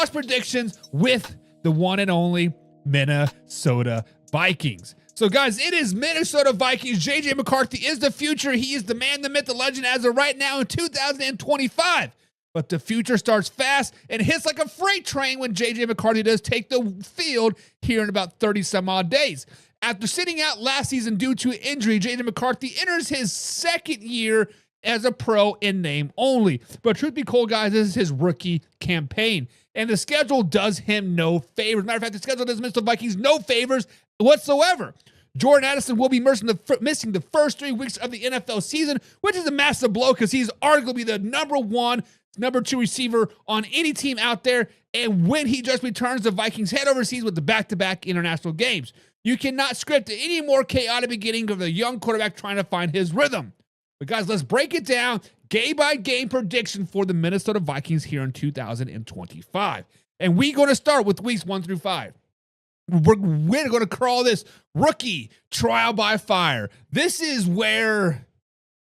loss predictions with the one and only Minnesota Vikings. So, guys, it is Minnesota Vikings. JJ McCarthy is the future. He is the man, the myth, the legend as of right now in 2025. But the future starts fast and hits like a freight train when JJ McCarthy does take the field here in about 30-some-odd days. After sitting out last season due to injury, JJ McCarthy enters his second year as a pro in name only. But truth be told, guys, this is his rookie campaign. And the schedule does him no favors. Matter of fact, the schedule does Minnesota Vikings no favors whatsoever. Jordan Addison will be missing the first 3 weeks of the NFL season, which is a massive blow because he's arguably the number 2 receiver on any team out there. And when he just returns, the Vikings head overseas with the back-to-back international games. You cannot script any more chaotic beginning of the young quarterback trying to find his rhythm. But guys, let's break it down. Game-by-game prediction for the Minnesota Vikings here in 2025. And we're going to start with weeks 1 through 5. We're going to call this rookie trial by fire. This is where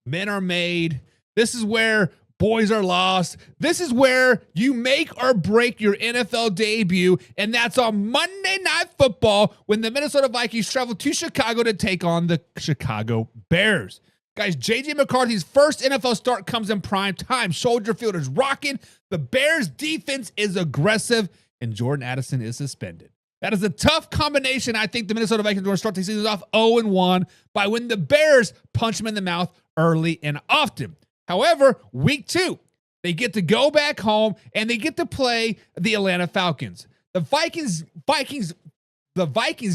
men are made. This is where boys are lost. This is where you make or break your NFL debut, and that's on Monday Night Football when the Minnesota Vikings travel to Chicago to take on the Chicago Bears. Guys, JJ McCarthy's first NFL start comes in prime time. Soldier Field is rocking. The Bears' defense is aggressive, and Jordan Addison is suspended. That is a tough combination. I think the Minnesota Vikings are going to start the season off 0-1 by when the Bears punch them in the mouth early and often. However, week 2, they get to go back home and they get to play the Atlanta Falcons. The Vikings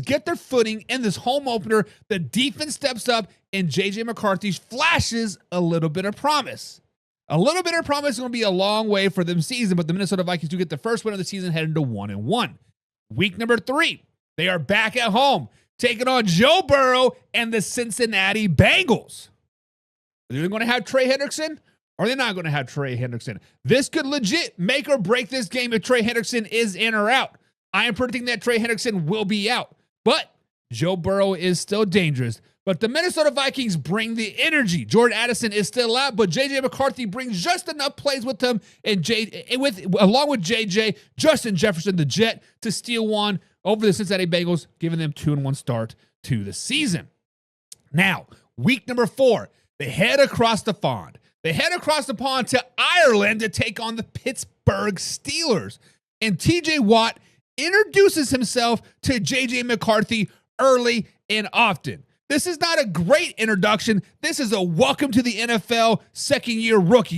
get their footing in this home opener. The defense steps up and JJ McCarthy flashes a little bit of promise. A little bit of promise is going to be a long way for them season, but the Minnesota Vikings do get the first win of the season heading to 1-1. Week number 3, they are back at home, taking on Joe Burrow and the Cincinnati Bengals. Are they going to have Trey Hendrickson? Or are they not going to have Trey Hendrickson? This could legit make or break this game if Trey Hendrickson is in or out. I am predicting that Trey Hendrickson will be out. But Joe Burrow is still dangerous. But the Minnesota Vikings bring the energy. Jordan Addison is still out, but JJ McCarthy brings just enough plays with him and along with JJ, Justin Jefferson, the Jet, to steal one over the Cincinnati Bengals, giving them 2-1 start to the season. Now, week number 4, they head across the pond. They head across the pond to Ireland to take on the Pittsburgh Steelers. And TJ Watt introduces himself to JJ McCarthy early and often. This is not a great introduction. This is a welcome to the NFL second-year rookie.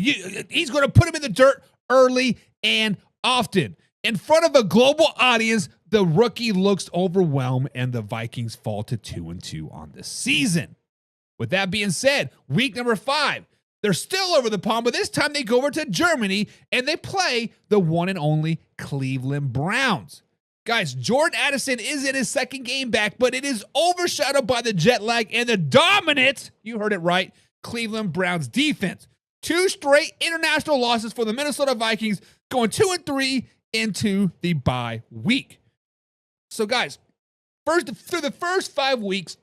He's going to put him in the dirt early and often. In front of a global audience, the rookie looks overwhelmed, and the Vikings fall to 2-2 on the season. With that being said, week number 5, they're still over the pond, but this time they go over to Germany, and they play the one and only Cleveland Browns. Guys, Jordan Addison is in his second game back, but it is overshadowed by the jet lag and the dominant, you heard it right, Cleveland Browns defense. 2 straight international losses for the Minnesota Vikings, going 2-3 into the bye week. So guys, through the first 5 weeks,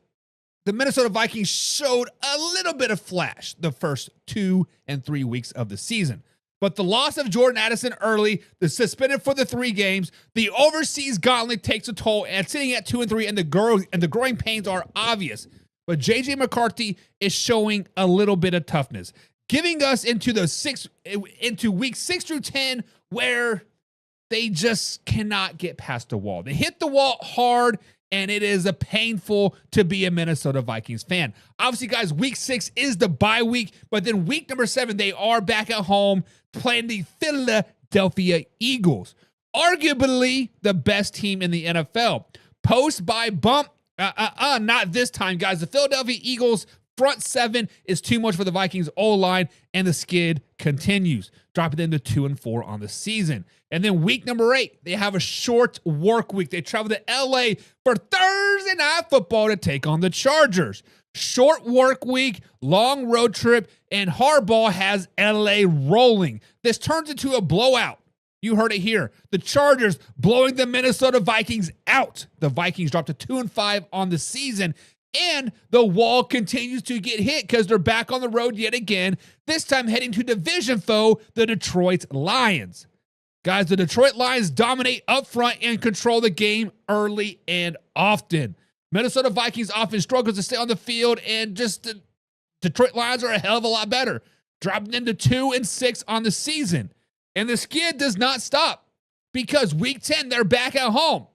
the Minnesota Vikings showed a little bit of flash the first 2 and 3 weeks of the season. But the loss of Jordan Addison early, the suspended for the 3 games, the overseas gauntlet takes a toll, and sitting at 2-3, and the growing pains are obvious. But JJ McCarthy is showing a little bit of toughness, giving us into week 6 through 10, where they just cannot get past the wall. They hit the wall hard, and it is painful to be a Minnesota Vikings fan. Obviously, guys, week 6 is the bye week, but then week number 7, they are back at home playing the Philadelphia Eagles, arguably the best team in the NFL. Post-bye bump, not this time, guys. The Philadelphia Eagles front 7 is too much for the Vikings O-line, and the skid continues, dropping them to 2-4 on the season. And then week number 8, they have a short work week. They travel to LA for Thursday Night Football to take on the Chargers. Short work week, long road trip, and Harbaugh has LA rolling. This turns into a blowout. You heard it here. The Chargers blowing the Minnesota Vikings out. The Vikings dropped to 2-5 on the season, and the wall continues to get hit because they're back on the road yet again, this time heading to division foe, the Detroit Lions. Guys, the Detroit Lions dominate up front and control the game early and often. Minnesota Vikings often struggles to stay on the field, and just the Detroit Lions are a hell of a lot better, dropping them to 2-6 on the season. And the skid does not stop, because week 10, they're back at home.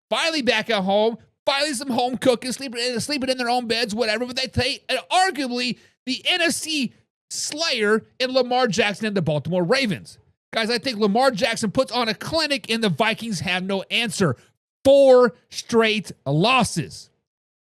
Finally back at home, finally some home cooking, sleeping in their own beds, whatever, but they take arguably the NFC slayer in Lamar Jackson and the Baltimore Ravens. Guys, I think Lamar Jackson puts on a clinic, and the Vikings have no answer. 4 straight losses,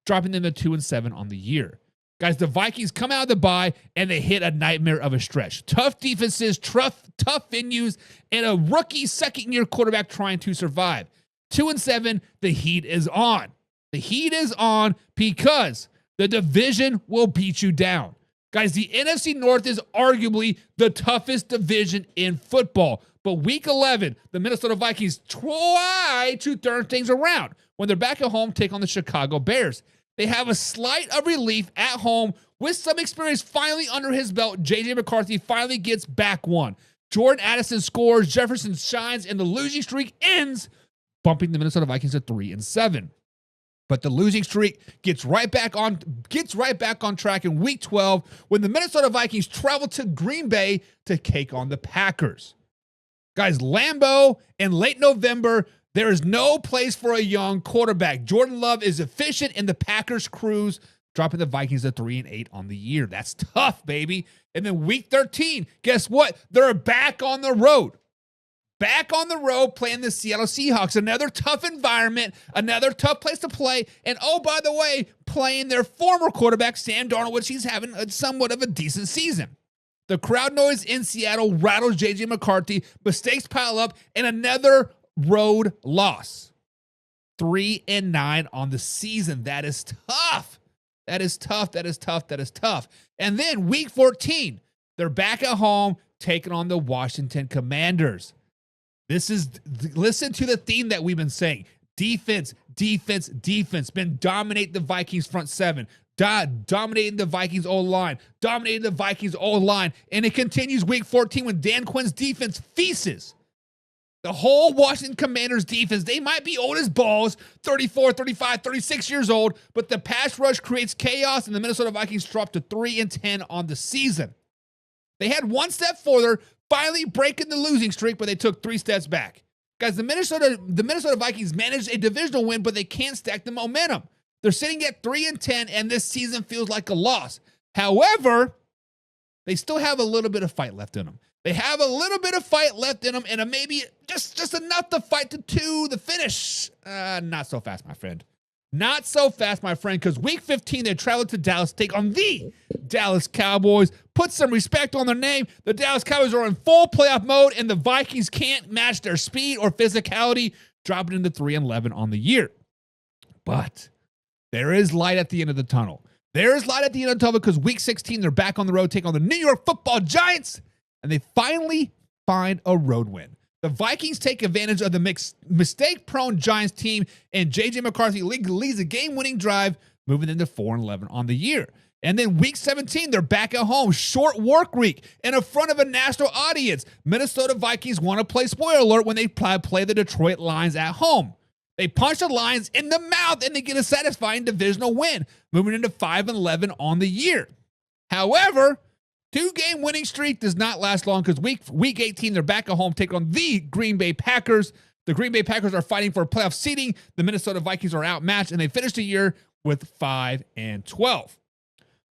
dropping them to 2-7 on the year. Guys, the Vikings come out of the bye, and they hit a nightmare of a stretch. Tough defenses, tough venues, and a rookie second-year quarterback trying to survive. 2-7, the heat is on. The heat is on because the division will beat you down. Guys, the NFC North is arguably the toughest division in football. But week 11, the Minnesota Vikings try to turn things around when they're back at home, take on the Chicago Bears. They have a slight of relief at home with some experience finally under his belt. JJ McCarthy finally gets back one. Jordan Addison scores, Jefferson shines, and the losing streak ends, bumping the Minnesota Vikings to 3-7. But the losing streak gets right back on track in week 12 when the Minnesota Vikings travel to Green Bay to take on the Packers. Guys, Lambeau in late November, there is no place for a young quarterback. Jordan Love is efficient, and the Packers cruise, dropping the Vikings to 3-8 on the year. That's tough, baby. And then week 13, guess what? They're back on the road. Back on the road playing the Seattle Seahawks. Another tough environment, another tough place to play. And oh, by the way, playing their former quarterback, Sam Darnold, which he's having somewhat of a decent season. The crowd noise in Seattle rattles JJ McCarthy. Mistakes pile up, and another road loss. 3-9 on the season. That is tough. That is tough. That is tough. That is tough. And then week 14, they're back at home taking on the Washington Commanders. Listen to the theme that we've been saying. Defense, defense, defense. Been dominating the Vikings front seven. Dominating the Vikings O-line. Dominating the Vikings O-line. And it continues week 14 when Dan Quinn's defense feasts the whole Washington Commanders defense. They might be old as balls, 34, 35, 36 years old, but the pass rush creates chaos, and the Minnesota Vikings drop to 3-10 on the season. They had one step further, finally breaking the losing streak, but they took 3 steps back. Guys, the Minnesota Vikings managed a divisional win, but they can't stack the momentum. They're sitting at 3-10, and this season feels like a loss. However, they still have a little bit of fight left in them. They have a little bit of fight left in them, and maybe just enough to fight to the finish. Not so fast, my friend. Not so fast, my friend, because week 15, they travel to Dallas to take on the Dallas Cowboys. Put some respect on their name. The Dallas Cowboys are in full playoff mode, and the Vikings can't match their speed or physicality, dropping into 3-11 on the year. But there is light at the end of the tunnel. There is light at the end of the tunnel because week 16, they're back on the road, taking on the New York Football Giants, and they finally find a road win. The Vikings take advantage of the mistake-prone Giants team, and JJ McCarthy leads a game-winning drive, moving into 4-11 on the year. And then week 17, they're back at home. Short work week and in front of a national audience. Minnesota Vikings want to play spoiler alert when they play the Detroit Lions at home. They punch the Lions in the mouth, and they get a satisfying divisional win, moving into 5-11 on the year. However, 2-game winning streak does not last long because week 18, they're back at home, taking on the Green Bay Packers. The Green Bay Packers are fighting for playoff seeding. The Minnesota Vikings are outmatched, and they finished the year with 5-12.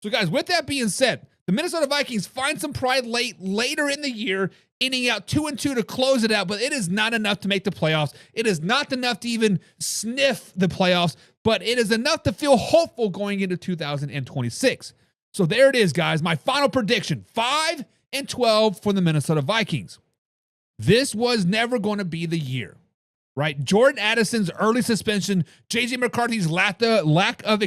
So, guys, with that being said, the Minnesota Vikings find some pride later in the year, ending out 2-2 to close it out, but it is not enough to make the playoffs. It is not enough to even sniff the playoffs, but it is enough to feel hopeful going into 2026. So there it is, guys. My final prediction, 5-12 for the Minnesota Vikings. This was never going to be the year, right? Jordan Addison's early suspension, JJ McCarthy's lack of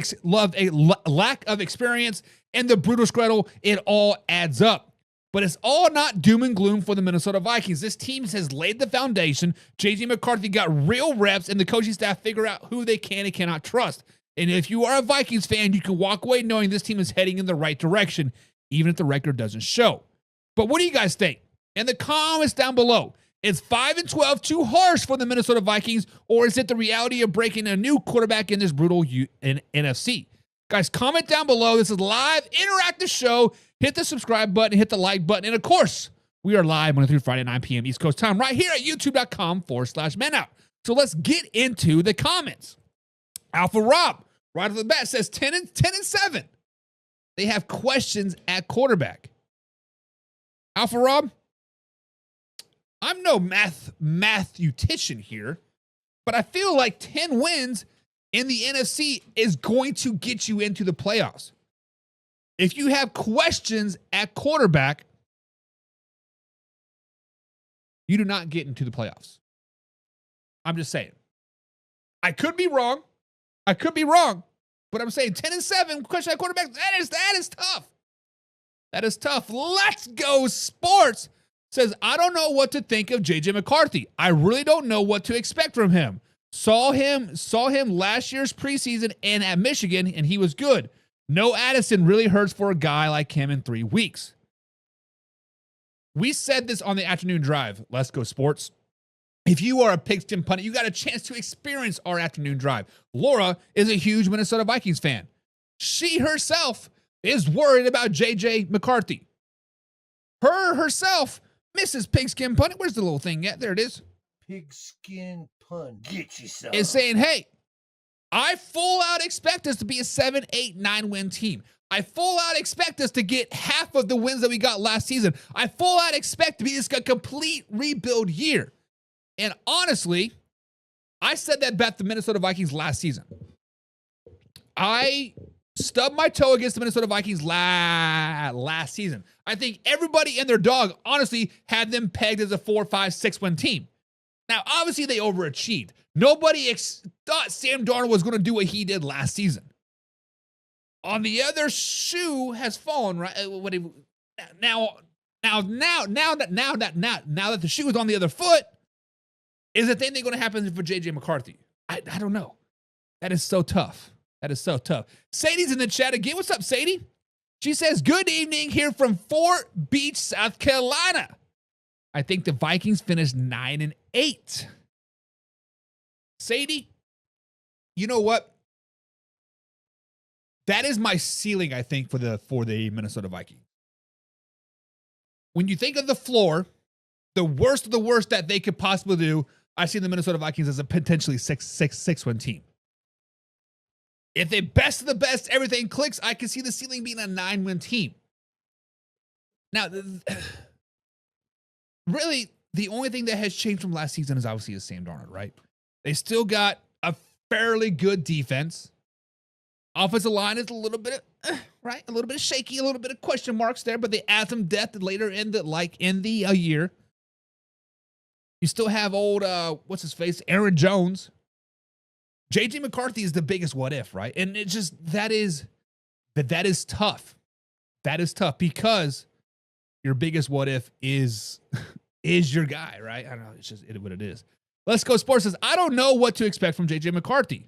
experience, and the brutal scramble, it all adds up. But it's all not doom and gloom for the Minnesota Vikings. This team has laid the foundation. JJ McCarthy got real reps, and the coaching staff figure out who they can and cannot trust. And if you are a Vikings fan, you can walk away knowing this team is heading in the right direction, even if the record doesn't show. But what do you guys think? In the comments down below, Is 5-12 too harsh for the Minnesota Vikings, or is it the reality of breaking a new quarterback in this brutal NFC? Guys, comment down below. This is live, interactive show. Hit the subscribe button, hit the like button, and of course, we are live Monday through Friday, 9 p.m. East Coast time, right here at youtube.com/manout. So let's get into the comments. Alpha Rob, right off the bat, says 10-7. They have questions at quarterback. Alpha Rob, I'm no mathematician here, but I feel like 10 wins in the NFC is going to get you into the playoffs. If you have questions at quarterback, you do not get into the playoffs. I'm just saying. I could be wrong. But I'm saying 10-7, question at quarterback, that is tough. That is tough. Let's Go Sports says, I don't know what to think of JJ McCarthy. I really don't know what to expect from him. Saw him last year's preseason and at Michigan, and he was good. No Addison really hurts for a guy like him in 3 weeks. We said this on the afternoon drive. Let's Go Sports. If you are a Pigskin pundit, you got a chance to experience our afternoon drive. Laura is a huge Minnesota Vikings fan. She herself is worried about JJ McCarthy. Herself, Mrs. Pigskin Pundit, where's the little thing at? There it is. Pigskin Pundit. Get yourself. Is saying, hey, I full out expect us to be a 7, 8, 9 win team. I full out expect us to get half of the wins that we got last season. I full out expect to be this complete rebuild year. And honestly, I said that about the Minnesota Vikings last season. I stubbed my toe against the Minnesota Vikings last season. I think everybody and their dog, honestly, had them pegged as a 4, 5, 6 win team. Now, obviously, they overachieved. Nobody thought Sam Darnold was going to do what he did last season. On the other shoe has fallen, right? Now that the shoe is on the other foot, is the thing going to happen for JJ McCarthy? I don't know. That is so tough. Sadie's in the chat again. What's up, Sadie? She says, good evening here from Fort Beach, South Carolina. I think the Vikings finished 9-8. Sadie, you know what? That is my ceiling, I think, for the Minnesota Vikings. When you think of the floor, the worst of the worst that they could possibly do, I see the Minnesota Vikings as a potentially 6 win team. If they best of the best, everything clicks, I can see the ceiling being a 9 win team. Now, really, the only thing that has changed from last season is obviously Sam Darnold, right? They still got a fairly good defense. Offensive line is a little bit shaky, a little bit of question marks there, but they add some depth later in the year. You still have old, Aaron Jones. JJ McCarthy is the biggest what if, right? And it just, that is tough. That is tough because your biggest what if is your guy, right? I don't know. It's just what it is. Let's Go Sports says, I don't know what to expect from JJ McCarthy.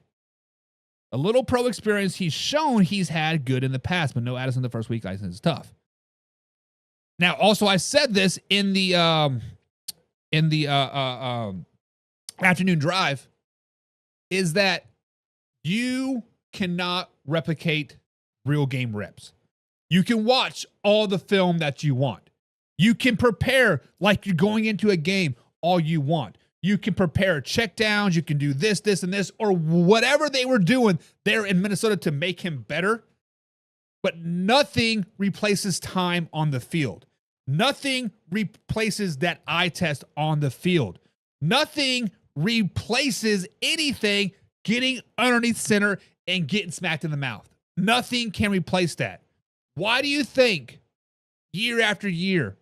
A little pro experience he's shown he's had good in the past, but no Addison the first week, I think is tough. Now, also, I said this in the afternoon drive, is that you cannot replicate real game reps. You can watch all the film that you want. You can prepare like you're going into a game all you want. You can prepare check downs. You can do this, and this, or whatever they were doing there in Minnesota to make him better. But nothing replaces time on the field. Nothing replaces that eye test on the field. Nothing replaces anything getting underneath center and getting smacked in the mouth. Nothing can replace that. Why do you think year after year,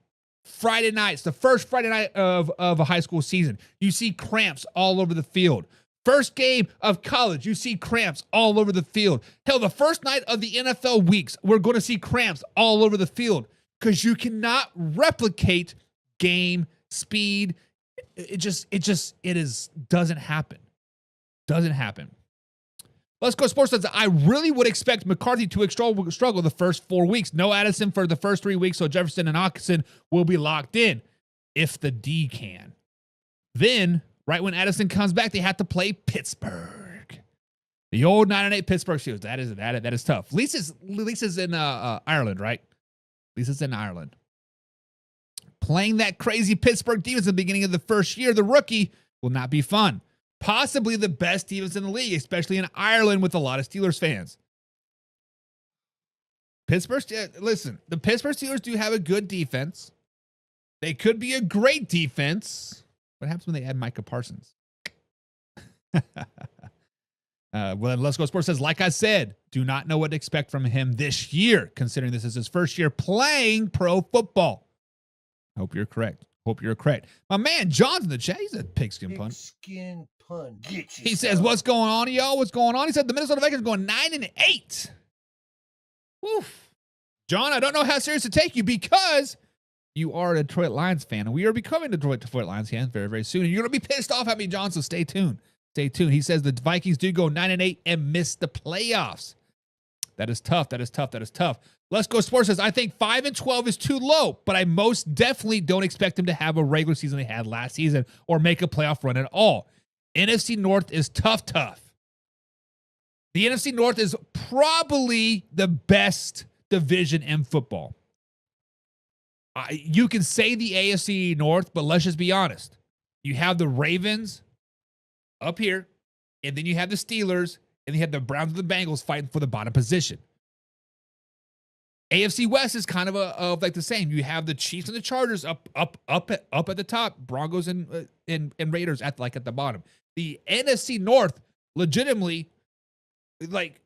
Friday nights, the first Friday night of a high school season, you see cramps all over the field? First game of college, you see cramps all over the field. Hell, the first night of the NFL weeks, we're going to see cramps all over the field because you cannot replicate game speed. It doesn't happen. Doesn't happen. Let's Go Sports says, I really would expect McCarthy to struggle the first 4 weeks. No Addison for the first 3 weeks, so Jefferson and Hawkinson will be locked in if the D can. Then, right when Addison comes back, they have to play Pittsburgh. The old 9-8 Pittsburgh Steelers. That is tough. Lisa's in Ireland, right? Lisa's in Ireland. Playing that crazy Pittsburgh defense at the beginning of the first year, the rookie, will not be fun. Possibly the best defense in the league, especially in Ireland with a lot of Steelers fans. Listen, the Pittsburgh Steelers do have a good defense. They could be a great defense. What happens when they add Micah Parsons? Well, Let's Go Sports says, like I said, do not know what to expect from him this year, considering this is his first year playing pro football. Hope you're correct. My man John's in the chat. He's a pigskin pun. Pigskin pun. Get He says, what's going on, y'all? What's going on? He said the Minnesota Vikings are going 9-8. Woof. John, I don't know how serious to take you because you are a Detroit Lions fan, and we are becoming Detroit Lions fans very, very soon. And you're going to be pissed off at me, John, so stay tuned. He says the Vikings do go 9-8 and miss the playoffs. That is tough. Let's Go Sports says, I think 5-12 is too low, but I most definitely don't expect them to have a regular season they had last season or make a playoff run at all. NFC North is tough. The NFC North is probably the best division in football. You can say the AFC North, but let's just be honest. You have the Ravens up here, and then you have the Steelers, and you have the Browns and the Bengals fighting for the bottom position. AFC West is kind of like the same. You have the Chiefs and the Chargers up at the top, Broncos and Raiders at the bottom. The NFC North, legitimately, like,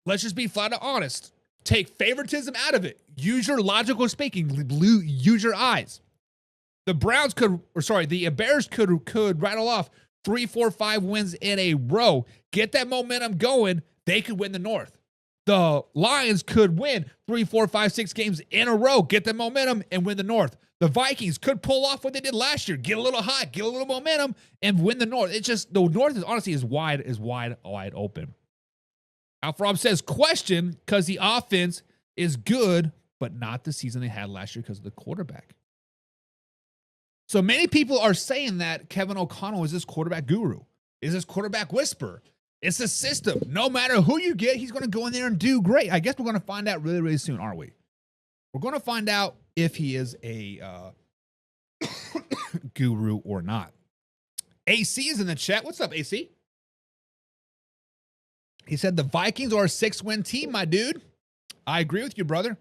let's just be flat out honest. Take favoritism out of it. Use your logical speaking. Use your eyes. The Bears could rattle off 3, 4, 5 wins in a row. Get that momentum going. They could win the North. The Lions could win 3, 4, 5, 6 games in a row. Get the momentum and win the North. The Vikings could pull off what they did last year. Get a little hot, get a little momentum, and win the North. It's just the North is honestly wide open. Alfred says, question, because the offense is good, but not the season they had last year because of the quarterback. So many people are saying that Kevin O'Connell is this quarterback guru, is this quarterback whisperer. It's a system. No matter who you get, he's going to go in there and do great. I guess we're going to find out really, really soon, aren't we? We're going to find out if he is a guru or not. AC is in the chat. What's up, AC? He said the Vikings are a 6-win team, my dude. I agree with you, brother.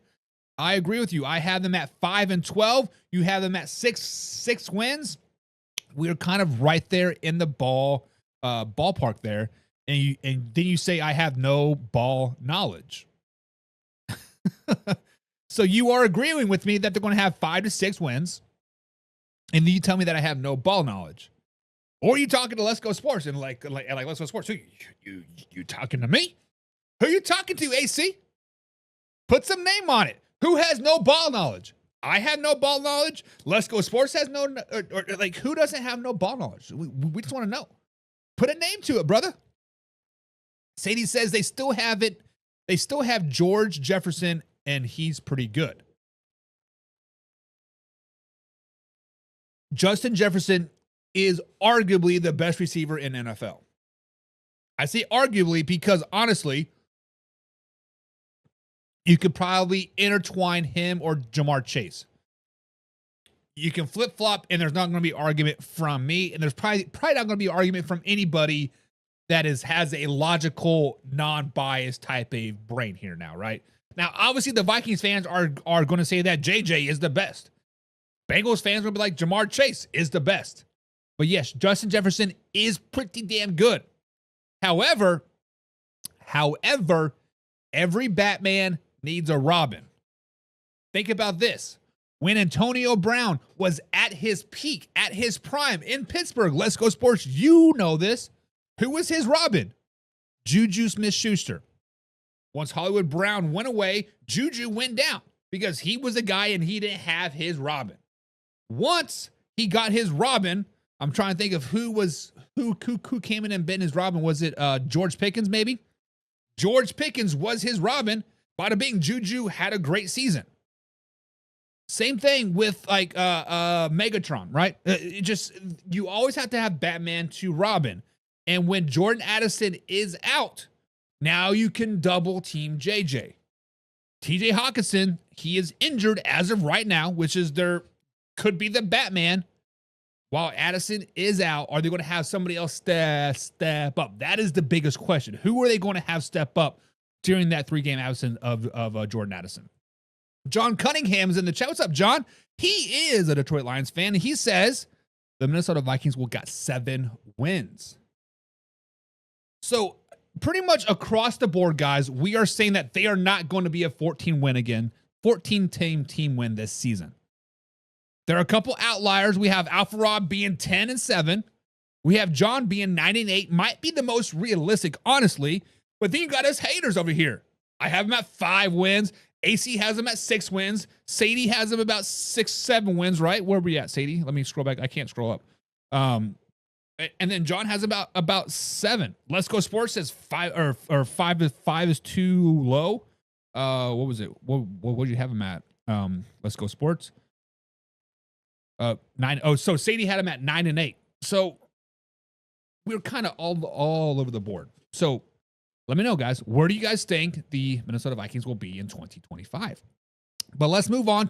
I agree with you. I have them at 5-12. You have them at six wins. We're kind of right there in the ballpark there. And then you say I have no ball knowledge. So you are agreeing with me that they're going to have 5 to 6 wins, and then you tell me that I have no ball knowledge. Or you talking to Let's Go Sports and like Let's Go Sports? Who you talking to me? Who you talking to, AC? Put some name on it. Who has no ball knowledge? I have no ball knowledge. Let's Go Sports has no, or like, who doesn't have no ball knowledge? We just want to know. Put a name to it, brother. Sadie says they still have it. They still have George Jefferson, and he's pretty good. Justin Jefferson is arguably the best receiver in NFL. I say arguably because, honestly, you could probably intertwine him or Jamar Chase. You can flip-flop, and there's not going to be argument from me, and there's probably not going to be argument from anybody that has a logical, non-biased type of brain here now, right? Now, obviously, the Vikings fans are going to say that JJ is the best. Bengals fans will be like, Jamar Chase is the best. But yes, Justin Jefferson is pretty damn good. However, every Batman needs a Robin. Think about this. When Antonio Brown was at his peak, at his prime in Pittsburgh, Let's Go Sports, you know this. Who was his Robin? Juju Smith-Schuster. Once Hollywood Brown went away, Juju went down because he was a guy and he didn't have his Robin. Once he got his Robin, I'm trying to think of who came in and been his Robin. Was it George Pickens, maybe? George Pickens was his Robin. Bada bing, Juju had a great season. Same thing with like Megatron, right? You always have to have Batman to Robin. And when Jordan Addison is out, now you can double team JJ. TJ Hawkinson, he is injured as of right now, which is could be the Batman. While Addison is out, are they going to have somebody else step up? That is the biggest question. Who are they going to have step up during that 3-game absence of Jordan Addison? John Cunningham is in the chat. What's up, John? He is a Detroit Lions fan. He says the Minnesota Vikings will get 7 wins. So pretty much across the board, guys, we are saying that they are not going to be a 14-team win this season. There are a couple outliers. We have Alpha Rob being 10-7. We have John being 9-8. Might be the most realistic, honestly. But then you got us haters over here. I have him at 5 wins. AC has him at 6 wins. Sadie has him about 6-7 wins, right? Where are we at, Sadie? Let me scroll back. I can't scroll up. And then John has about 7. Let's Go Sports says 5 or 5 is too low. What was it? What would you have him at? Let's Go Sports. 9. Oh, so Sadie had him at 9-8. So we're kind of all over the board. So let me know, guys. Where do you guys think the Minnesota Vikings will be in 2025? But let's move on